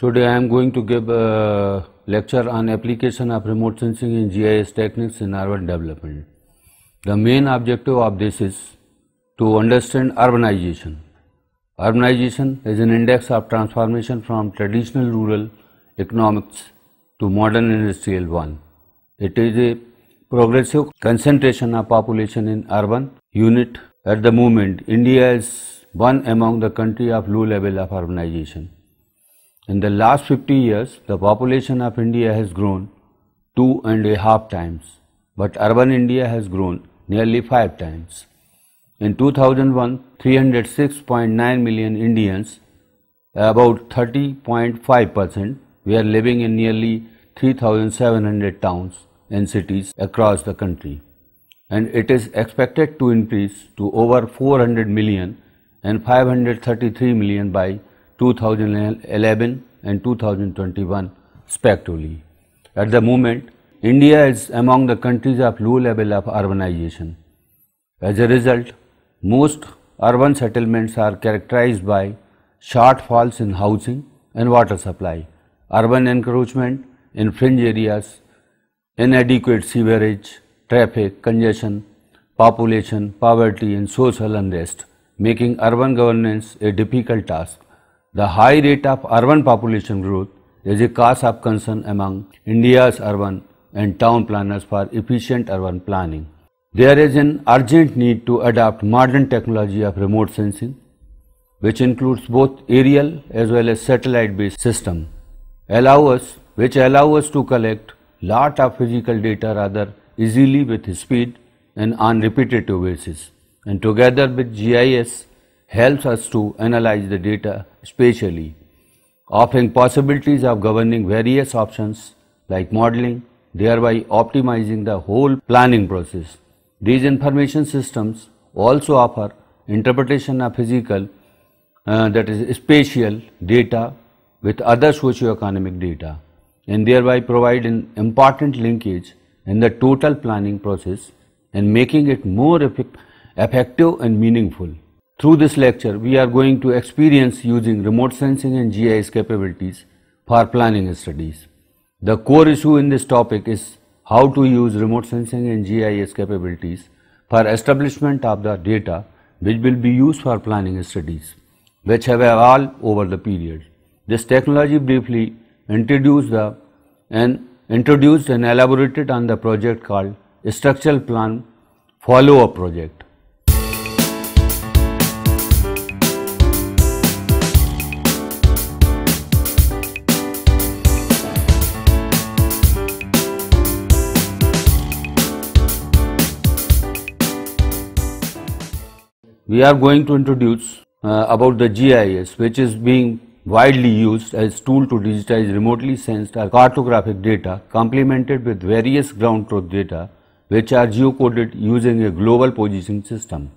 Today I am going to give a lecture on application of remote sensing in GIS techniques in urban development. The main objective of this is to understand urbanization. Urbanization is an index of transformation from traditional rural economics to modern industrial one. It is a progressive concentration of population in urban unit. At the moment, India is one among the country of low level of urbanization. In the last 50 years, the population of India has grown 2.5 times, but urban India has grown nearly 5 times. In 2001, 306.9 million Indians, about 30.5%, were living in nearly 3,700 towns and cities across the country, and it is expected to increase to over 400 million and 533 million by 2011 and 2021 respectively. At the moment, India is among the countries of low level of urbanization. As a result, most urban settlements are characterized by shortfalls in housing and water supply, urban encroachment in fringe areas, inadequate sewerage, traffic, congestion, population, poverty and social unrest, making urban governance a difficult task. The high rate of urban population growth is a cause of concern among India's urban and town planners for efficient urban planning. There is an urgent need to adopt modern technology of remote sensing, which includes both aerial as well as satellite-based system, which allow us to collect lot of physical data rather easily with speed and on repetitive basis, and together with GIS helps us to analyze the data spatially, offering possibilities of governing various options like modeling, thereby optimizing the whole planning process. These information systems also offer interpretation of physical, that is spatial data with other socio-economic data, and thereby provide an important linkage in the total planning process and making it more effective and meaningful. Through this lecture, we are going to experience using remote sensing and GIS capabilities for planning studies. The core issue in this topic is how to use remote sensing and GIS capabilities for establishment of the data which will be used for planning studies, which have evolved over the period. This technology briefly introduced and elaborated on the project called Structural Plan Follow-up Project. We are going to introduce about the GIS, which is being widely used as tool to digitize remotely sensed or cartographic data complemented with various ground truth data which are geocoded using a global positioning system.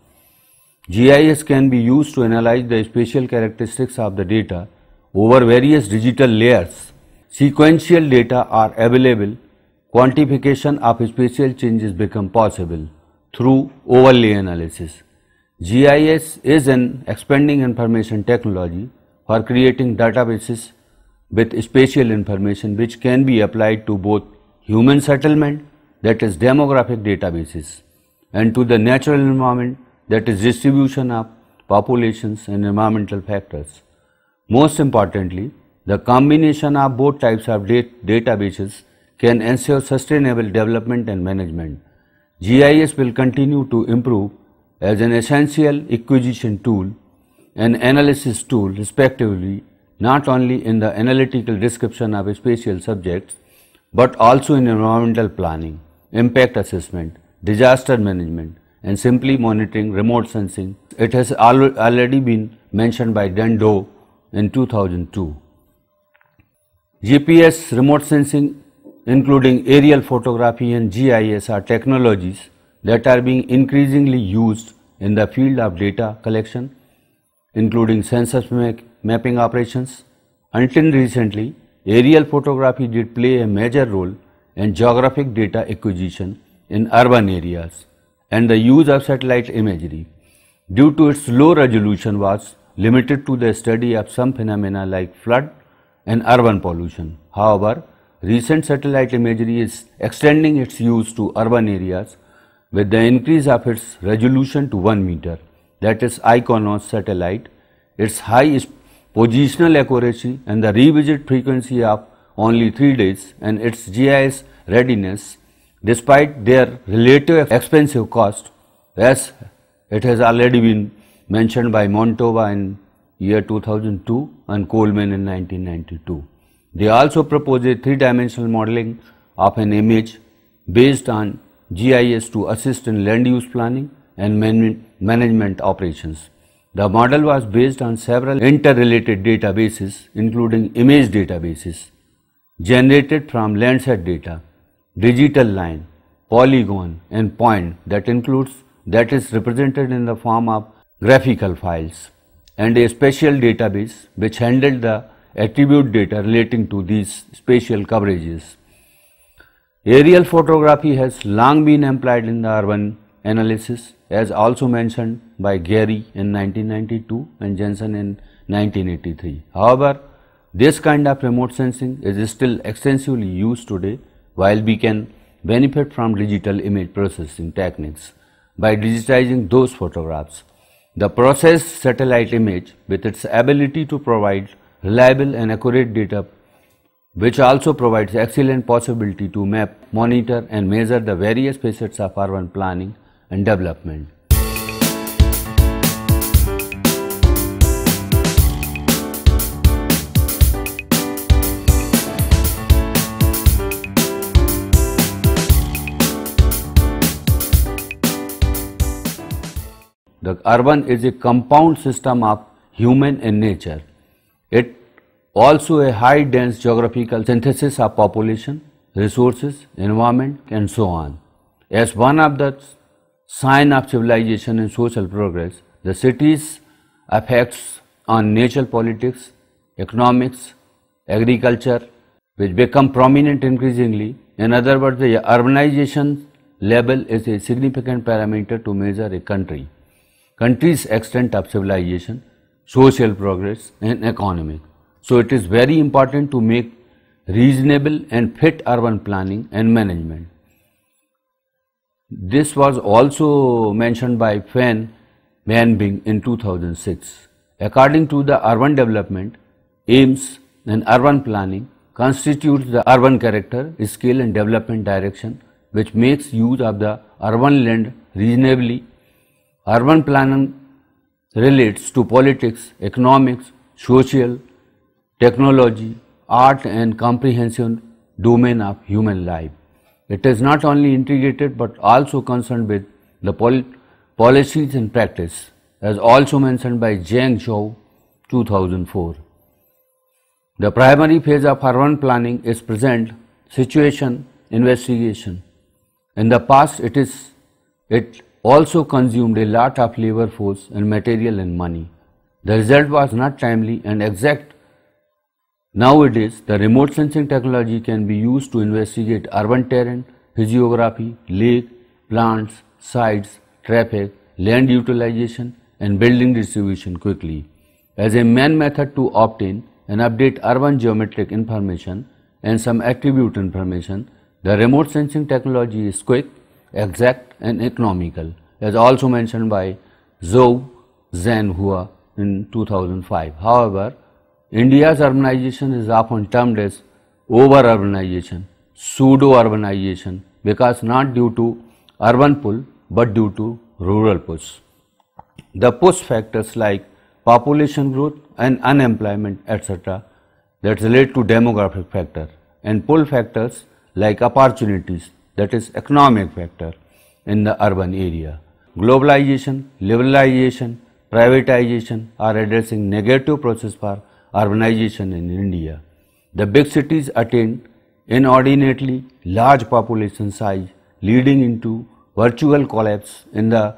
GIS can be used to analyze the spatial characteristics of the data over various digital layers. Sequential data are available. Quantification of spatial changes become possible through overlay analysis. GIS is an expanding information technology for creating databases with spatial information which can be applied to both human settlement, that is demographic databases, and to the natural environment, that is distribution of populations and environmental factors. Most importantly, the combination of both types of databases can ensure sustainable development and management. GIS will continue to improve as an essential acquisition tool and analysis tool respectively, not only in the analytical description of spatial subjects, but also in environmental planning, impact assessment, disaster management, and simply monitoring remote sensing. It has already been mentioned by Dan Doe in 2002. GPS, remote sensing, including aerial photography and GIS are technologies that are being increasingly used in the field of data collection, including census mapping operations. Until recently, aerial photography did play a major role in geographic data acquisition in urban areas, and the use of satellite imagery, due to its low resolution, was limited to the study of some phenomena like flood and urban pollution. However, recent satellite imagery is extending its use to urban areas with the increase of its resolution to 1 meter, that is ICONOS satellite, its high positional accuracy and the revisit frequency of only 3 days, and its GIS readiness despite their relative expensive cost, as it has already been mentioned by Montova in year 2002 and Coleman in 1992. They also propose a 3-dimensional modeling of an image based on GIS to assist in land use planning and management operations. The model was based on several interrelated databases, including image databases generated from Landsat data, digital line, polygon and point that is represented in the form of graphical files, and a special database which handled the attribute data relating to these spatial coverages. Aerial photography has long been employed in the urban analysis, as also mentioned by Gary in 1992 and Jensen in 1983. However, this kind of remote sensing is still extensively used today, while we can benefit from digital image processing techniques by digitizing those photographs. The processed satellite image, with its ability to provide reliable and accurate data, which also provides excellent possibility to map, monitor and measure the various facets of urban planning and development. The urban is a compound system of human and nature. It also a high dense geographical synthesis of population, resources, environment and so on. As one of the sign of civilization and social progress, the city's effects on natural politics, economics, agriculture, which become prominent increasingly. In other words, the urbanization level is a significant parameter to measure a country's extent of civilization, social progress and economic. So it is very important to make reasonable and fit urban planning and management. This was also mentioned by Fan Manbing in 2006. According to the urban development, aims and urban planning constitutes the urban character, scale and development direction, which makes use of the urban land reasonably. Urban planning relates to politics, economics, social, technology, art and comprehensive domain of human life. It is not only integrated but also concerned with the policies and practice, as also mentioned by Zhang Zhou 2004. The primary phase of urban planning is present situation investigation. In the past, it also consumed a lot of labor force and material and money. The result was not timely and exact. Nowadays, the remote sensing technology can be used to investigate urban terrain, physiography, lake, plants, sites, traffic, land utilization and building distribution quickly. As a main method to obtain and update urban geometric information and some attribute information, the remote sensing technology is quick, exact and economical, as also mentioned by Zhou Zhenhua in 2005. However, India's urbanization is often termed as over-urbanization, pseudo-urbanization, because not due to urban pull but due to rural push. The push factors like population growth and unemployment etc. that relate to demographic factor, and pull factors like opportunities, that is economic factor in the urban area. Globalization, liberalization, privatization are addressing negative process for urbanization in India. The big cities attained inordinately large population size, leading into virtual collapse in the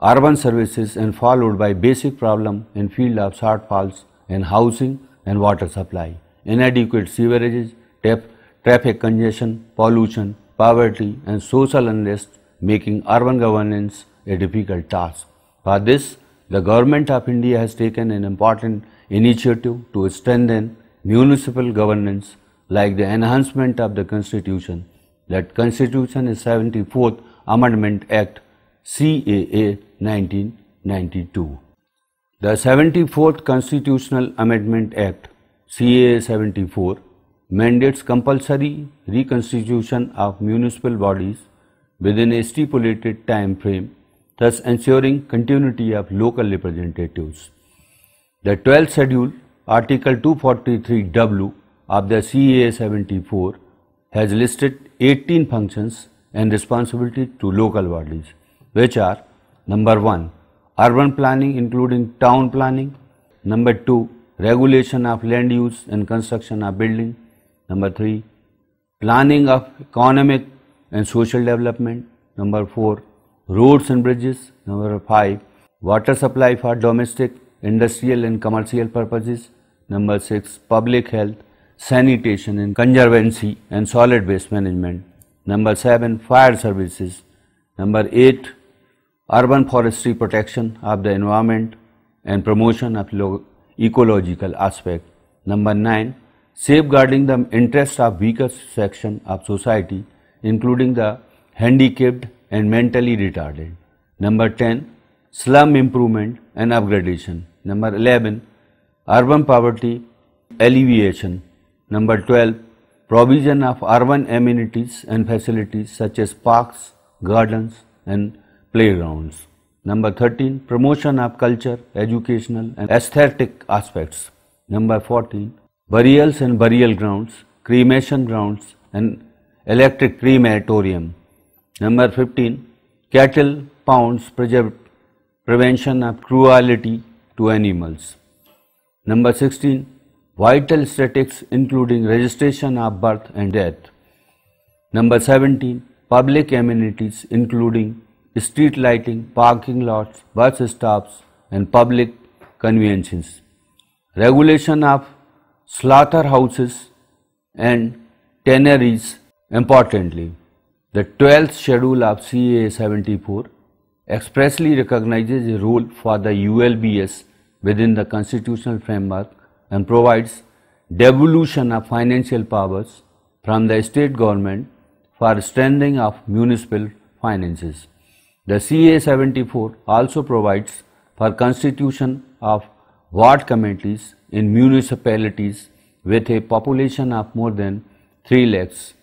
urban services and followed by basic problem in field of shortfalls in housing and water supply, inadequate severages, traffic congestion, pollution, poverty and social unrest, making urban governance a difficult task. For this, the Government of India has taken an important initiative to strengthen municipal governance, like the enhancement of the Constitution. That Constitution is 74th Amendment Act CAA 1992. The 74th Constitutional Amendment Act CAA 74 mandates compulsory reconstitution of municipal bodies within a stipulated time frame, thus ensuring continuity of local representatives. The 12th Schedule, Article 243W of the CAA 74 has listed 18 functions and responsibilities to local bodies, which are: number 1, urban planning including town planning; number 2, regulation of land use and construction of building; number 3, planning of economic and social development; number 4, roads and bridges; number 5, water supply for domestic, industrial and commercial purposes; number 6, public health, sanitation and conservancy and solid waste management; number 7, fire services; number 8, urban forestry protection of the environment and promotion of ecological aspect; number 9, safeguarding the interests of weaker section of society including the handicapped and mentally retarded; number 10, slum improvement and upgradation; number 11, urban poverty alleviation; number 12, provision of urban amenities and facilities such as parks, gardens and playgrounds; number 13, promotion of culture, educational and aesthetic aspects; number 14, burials and burial grounds, cremation grounds and electric crematorium; number 15, cattle pounds, prevention of cruelty to animals; number 16, vital statistics including registration of birth and death; number 17, public amenities including street lighting, parking lots, bus stops and public conveyances; regulation of slaughterhouses and tanneries. Importantly, the 12th Schedule of CAA 74 expressly recognizes a role for the ULBS within the constitutional framework and provides devolution of financial powers from the state government for strengthening of municipal finances. The CAA 74 also provides for constitution of ward committees in municipalities with a population of more than 3 lakhs,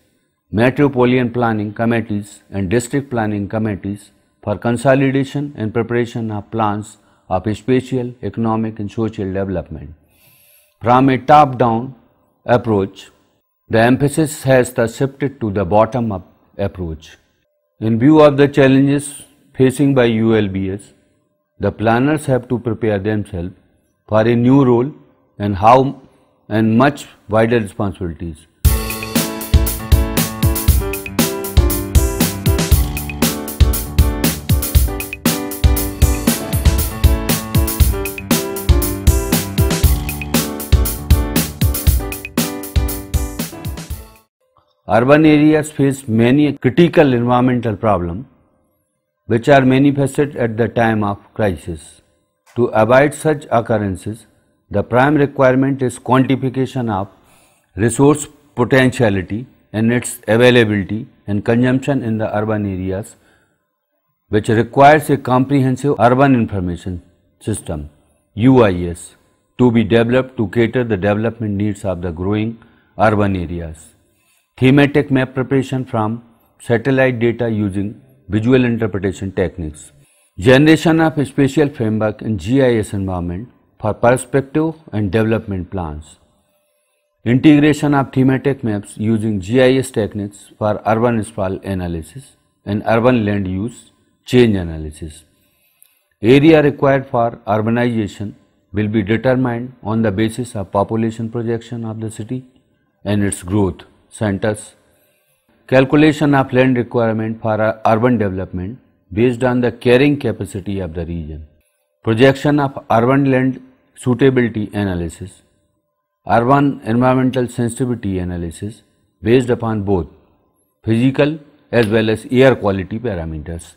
metropolitan planning committees and district planning committees for consolidation and preparation of plans of spatial, economic and social development. From a top-down approach, the emphasis has thus shifted to the bottom-up approach. In view of the challenges facing by ULBS, the planners have to prepare themselves for a new role and much wider responsibilities. Urban areas face many critical environmental problems which are manifested at the time of crisis. To avoid such occurrences, the prime requirement is quantification of resource potentiality and its availability and consumption in the urban areas, which requires a comprehensive urban information system UIS to be developed to cater the development needs of the growing urban areas. Thematic map preparation from satellite data using visual interpretation techniques. Generation of spatial framework in GIS environment for perspective and development plans. Integration of thematic maps using GIS techniques for urban sprawl analysis and urban land use change analysis. Area required for urbanization will be determined on the basis of population projection of the city and its growth centers, calculation of land requirement for urban development based on the carrying capacity of the region, projection of urban land suitability analysis, urban environmental sensitivity analysis based upon both physical as well as air quality parameters,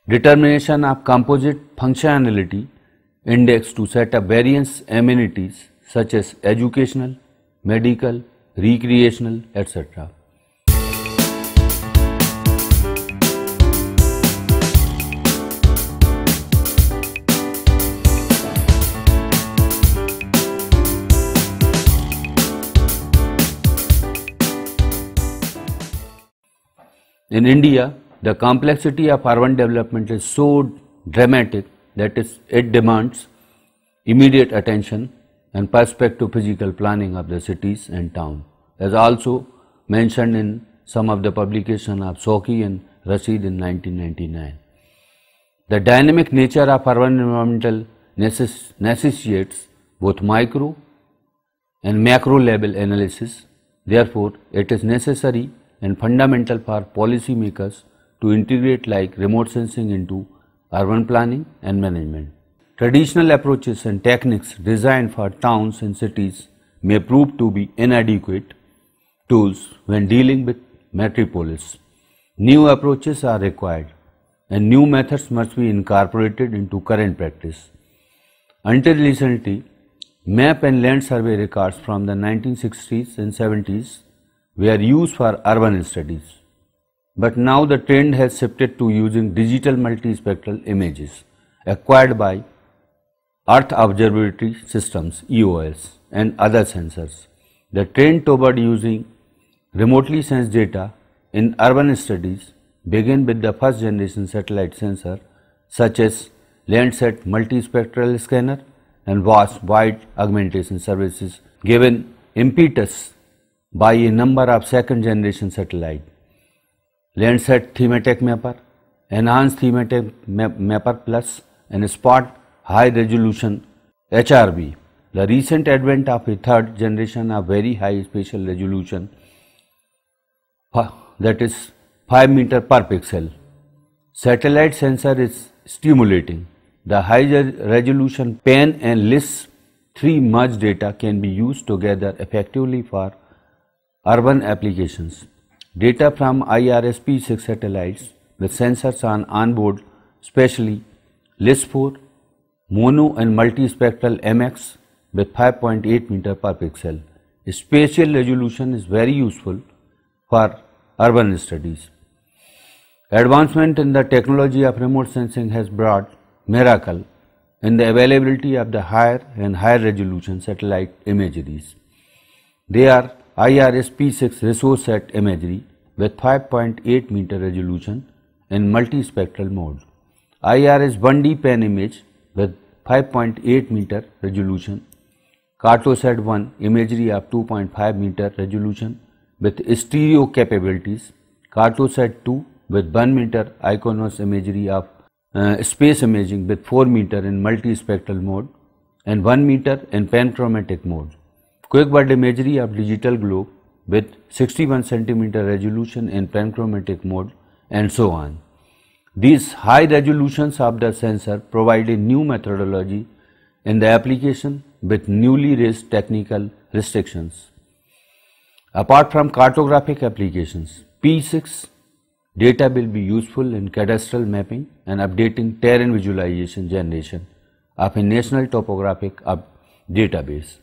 determination of composite functionality index to set up various amenities such as educational, medical, recreational, etc. In India, the complexity of urban development is so dramatic that it demands immediate attention and perspective physical planning of the cities and towns, as also mentioned in some of the publications of Shawki and Rashid in 1999. The dynamic nature of urban environmental necessitates both micro and macro level analysis. Therefore, it is necessary and fundamental for policymakers to integrate like remote sensing into urban planning and management. Traditional approaches and techniques designed for towns and cities may prove to be inadequate tools when dealing with metropolis. New approaches are required and new methods must be incorporated into current practice. Until recently, map and land survey records from the 1960s and 70s were used for urban studies, but now the trend has shifted to using digital multispectral images acquired by Earth Observatory Systems (EOS) and other sensors. The trend toward using remotely sensed data in urban studies began with the first generation satellite sensor such as Landsat multispectral scanner and vast wide augmentation services given impetus by a number of second generation satellite, Landsat Thematic Mapper, Enhanced Thematic Mapper Plus and Spot High Resolution HRB. The recent advent of a third generation of very high spatial resolution, that is 5 meter per pixel. Satellite sensor is stimulating. The high resolution PAN and LIS-3 merged data can be used together effectively for urban applications. Data from IRS-P6 satellites with sensors on board, especially LIS-4, mono and multispectral MX with 5.8 meter per pixel. Spatial resolution is very useful for urban studies. Advancement in the technology of remote sensing has brought miracle in the availability of the higher and higher resolution satellite imageries. They are IRS-P6 ResourceSat imagery with 5.8 meter resolution in multispectral mode, IRS-1D PAN image with 5.8 meter resolution, Cartosat-1 imagery of 2.5 meter resolution with stereo capabilities, Cartosat-2 with 1 meter Iconos imagery of space imaging with 4 meter in multispectral mode and 1 meter in panchromatic mode. QuickBird imagery of digital globe with 61 cm resolution in panchromatic mode and so on. These high resolutions of the sensor provide a new methodology in the application with newly raised technical restrictions. Apart from cartographic applications, P6 data will be useful in cadastral mapping and updating terrain visualization generation of a national topographic database,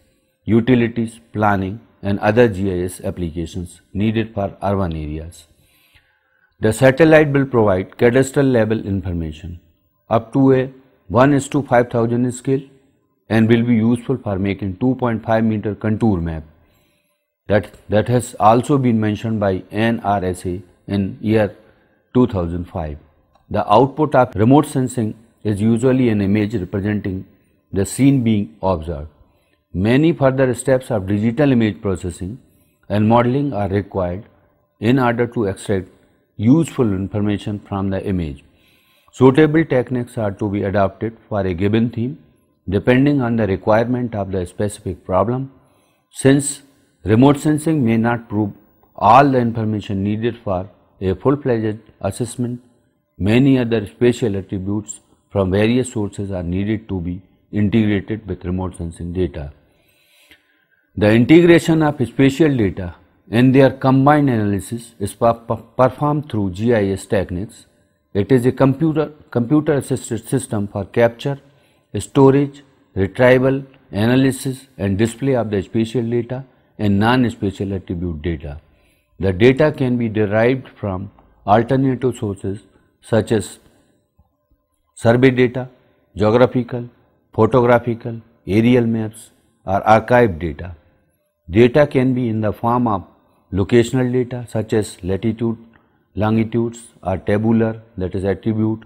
utilities, planning and other GIS applications needed for urban areas. The satellite will provide cadastral level information up to a 1:5000 scale and will be useful for making 2.5 meter contour map. That has also been mentioned by NRSA in year 2005. The output of remote sensing is usually an image representing the scene being observed. Many further steps of digital image processing and modeling are required in order to extract useful information from the image. Suitable techniques are to be adopted for a given theme depending on the requirement of the specific problem. Since Remote sensing may not prove all the information needed for a full-fledged assessment. Many other spatial attributes from various sources are needed to be integrated with remote sensing data. The integration of spatial data and their combined analysis is performed through GIS techniques. It is a computer-assisted system for capture, storage, retrieval, analysis and display of the spatial data and non-spatial attribute data. The data can be derived from alternative sources such as survey data, geographical, photographical, aerial maps or archived data. Data can be in the form of locational data such as latitude, longitudes or tabular, that is attribute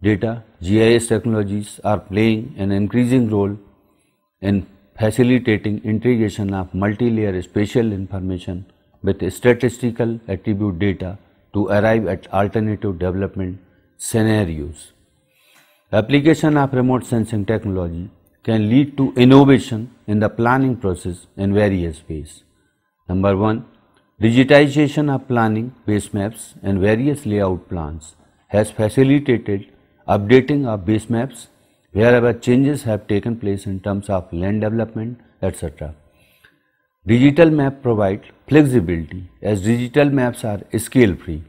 data. GIS technologies are playing an increasing role in facilitating integration of multi-layer spatial information with statistical attribute data to arrive at alternative development scenarios. Application of remote sensing technology can lead to innovation in the planning process in various ways. Number 1, digitization of planning base maps and various layout plans has facilitated updating of base maps wherever changes have taken place in terms of land development, etc. Digital map provide flexibility as digital maps are scale free.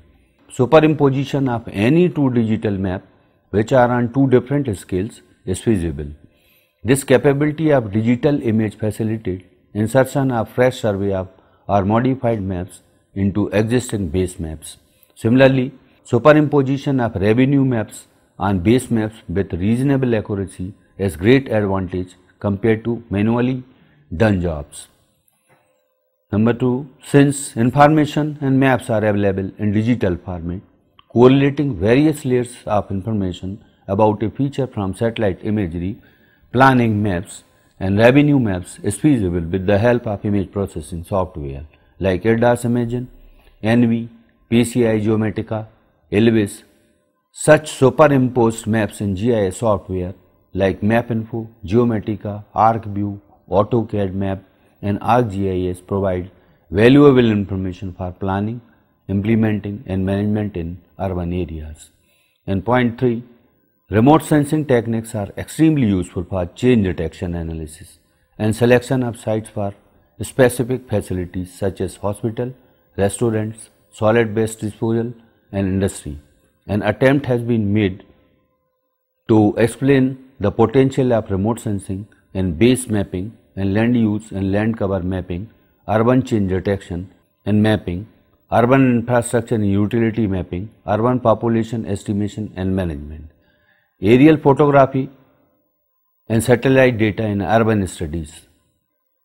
Superimposition of any two digital map which are on two different scales is feasible. This capability of digital image facilitates insertion of fresh survey of or modified maps into existing base maps. Similarly, superimposition of revenue maps on base maps with reasonable accuracy has great advantage compared to manually done jobs. Number 2, since information and maps are available in digital format, correlating various layers of information about a feature from satellite imagery, planning maps and revenue maps is feasible with the help of image processing software like IRDAS Imagen, ENVI, PCI Geomatica, Elvis. Such superimposed maps in GIS software like MapInfo, Geomatica, ArcView, AutoCAD Map and ArcGIS provide valuable information for planning, implementing and management in urban areas. And point 3, remote sensing techniques are extremely useful for change detection analysis and selection of sites for specific facilities such as hospital, restaurants, solid waste disposal and industry. An attempt has been made to explain the potential of remote sensing in base mapping and land use and land cover mapping, urban change detection and mapping, urban infrastructure and utility mapping, urban population estimation and management, aerial photography and satellite data in urban studies.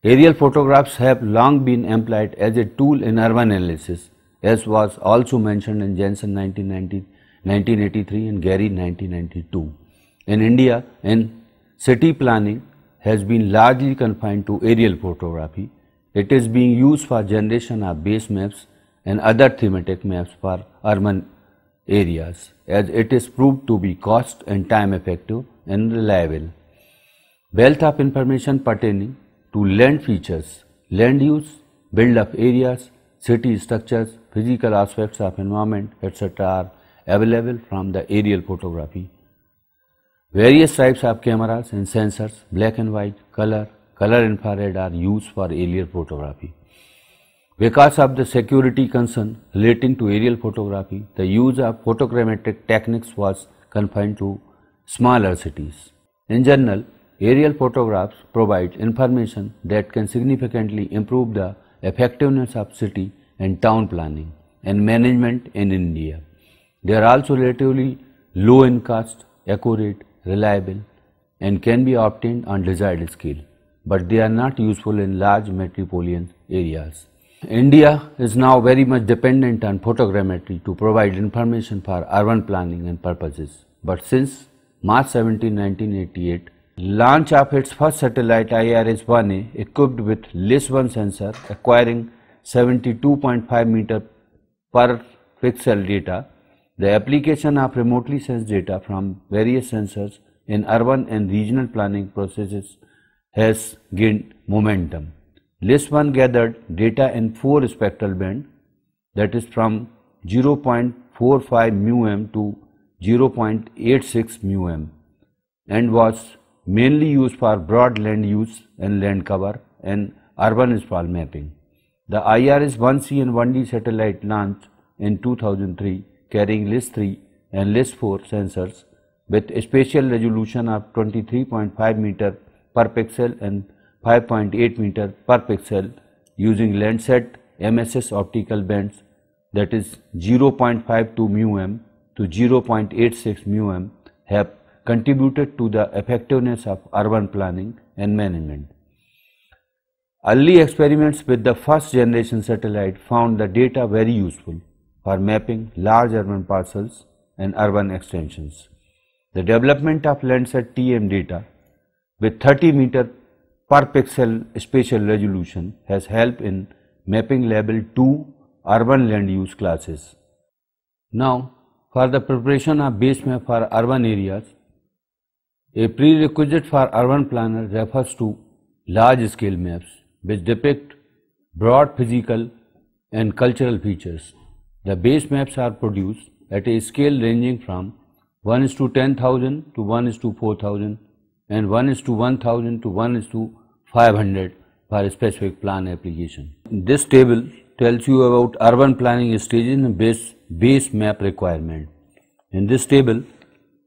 Aerial photographs have long been employed as a tool in urban analysis, as was also mentioned in Jensen 1983 and Gary 1992. In India, city planning has been largely confined to aerial photography. It is being used for generation of base maps and other thematic maps for urban areas, as it is proved to be cost and time effective and reliable. Wealth of information pertaining to land features, land use, build-up areas, city structures, physical aspects of environment, etc. are available from the aerial photography. Various types of cameras and sensors, black and white, color infrared are used for aerial photography. Because of the security concern relating to aerial photography, the use of photogrammetric techniques was confined to smaller cities. In general, aerial photographs provide information that can significantly improve the effectiveness of city and town planning and management in India. They are also relatively low in cost, accurate, reliable and can be obtained on desired scale, but they are not useful in large metropolitan areas. India is now very much dependent on photogrammetry to provide information for urban planning and purposes, but since March 17, 1988, launch of its first satellite IRS-1A equipped with LIS-1 sensor acquiring 72.5 meter per pixel data, the application of remotely sensed data from various sensors in urban and regional planning processes has gained momentum. List 1 gathered data in 4 spectral band, that is from 0.45 μm to 0.86 μm, and was mainly used for broad land use and land cover and urban sprawl mapping. The IRS-1C and 1D satellite launched in 2003 carrying List 3 and List 4 sensors with a spatial resolution of 23.5 meter per pixel and 5.8 meter per pixel using Landsat MSS optical bands, that is 0.52 μm to 0.86 μm, have contributed to the effectiveness of urban planning and management. Early experiments with the first generation satellite found the data very useful for mapping large urban parcels and urban extensions. The development of Landsat TM data with 30 meter per pixel spatial resolution has helped in mapping level 2 urban land use classes. Now, for the preparation of base map for urban areas, a prerequisite for urban planner refers to large scale maps which depict broad physical and cultural features. The base maps are produced at a scale ranging from 1:10,000 to 1:4,000 and 1:1,000 to 1:500 for a specific plan application. This table tells you about urban planning stages and base map requirement. In this table,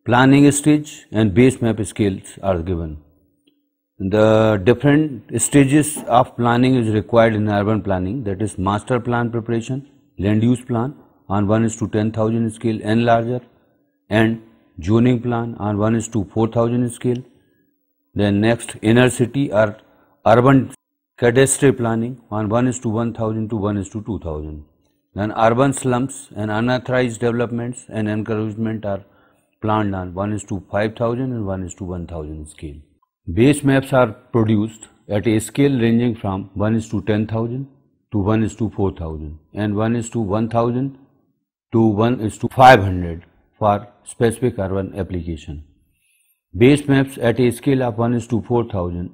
planning stage and base map scales are given. The different stages of planning is required in urban planning, that is master plan preparation, land use plan on 1:10,000 scale and larger, and zoning plan on 1:4,000 scale. Then next, inner city or urban cadastral planning on 1:1,000 to 1:2,000. Then urban slums and unauthorized developments and encouragement are planned on 1:5,000 and 1:1,000 scale. Base maps are produced at a scale ranging from 1:10,000 to 1:4,000 and 1:1,000 to 1:500 for specific urban application. Base maps at a scale of 1:4,000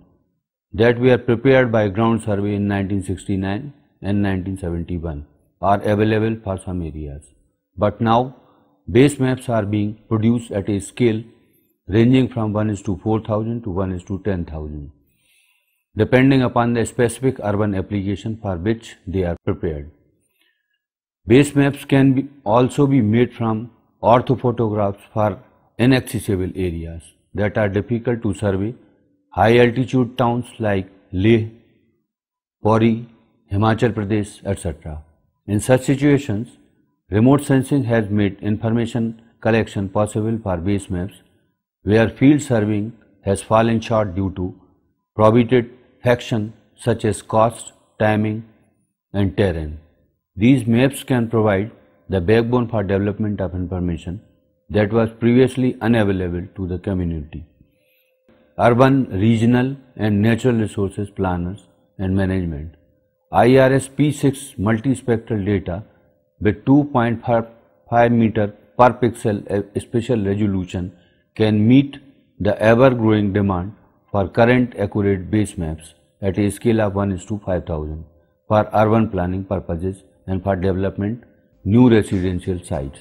that were prepared by ground survey in 1969 and 1971 are available for some areas. But now base maps are being produced at a scale ranging from 1:4,000 to 1:10,000, depending upon the specific urban application for which they are prepared. Base maps can also be made from orthophotographs for inaccessible areas that are difficult to survey, high altitude towns like Leh, Pauri, Himachal Pradesh, etc. In such situations, remote sensing has made information collection possible for base maps where field surveying has fallen short due to prohibited factors such as cost, timing, and terrain. These maps can provide the backbone for development of information that was previously unavailable to the community. Urban, regional, and natural resources planners and management. IRS P6 multispectral data with 2.5 meter per pixel spatial resolution can meet the ever-growing demand for current accurate base maps at a scale of 1:5,000 for urban planning purposes and for development new residential sites.